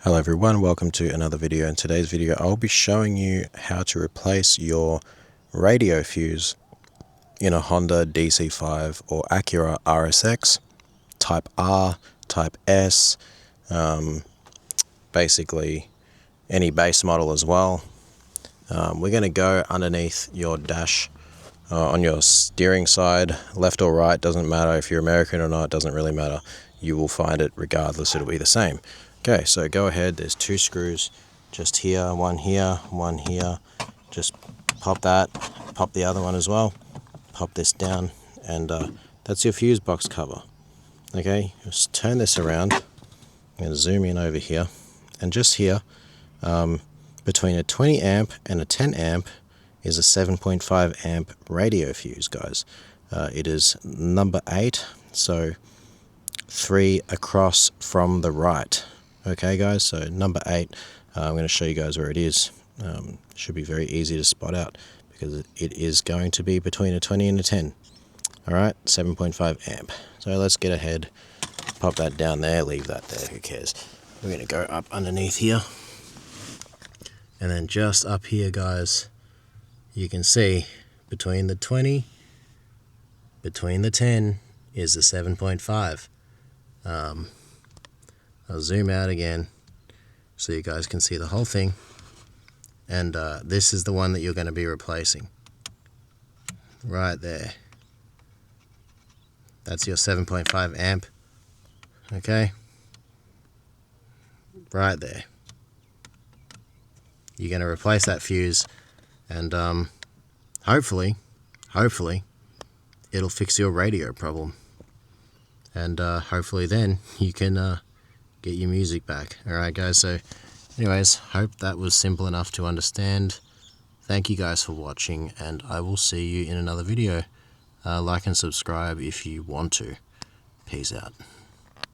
Hello everyone, welcome to another video. In today's video I'll be showing you how to replace your radio fuse in a Honda DC5 or Acura RSX Type R, Type S, basically any base model as well. We're going to go underneath your dash on your steering side, left or right, doesn't matter. If you're American or not, doesn't really matter. You will find it regardless, it'll be the same. Okay, so go ahead, there's two screws just here, one here, just pop that, pop the other one as well, pop this down, and that's your fuse box cover. Okay, just turn this around. I'm going to zoom in over here, and just here, between a 20 amp and a 10 amp is a 7.5 amp radio fuse, guys. It is number 8, so 3 across from the right. Okay guys, so number 8, I'm going to show you guys where it is. Should be very easy to spot out because it is going to be between a 20 and a 10. Alright, 7.5 amp. So let's get ahead, pop that down there, leave that there, who cares. We're going to go up underneath here. And then just up here guys, you can see between the 20, between the 10 is the 7.5. I'll zoom out again so you guys can see the whole thing, and this is the one that you're going to be replacing right there. That's your 7.5 amp. Okay, right there. You're going to replace that fuse, and hopefully it'll fix your radio problem, and hopefully then you can get your music back. Alright guys, so anyways, hope that was simple enough to understand. Thank you guys for watching, and I will see you in another video. Like and subscribe if you want to. Peace out.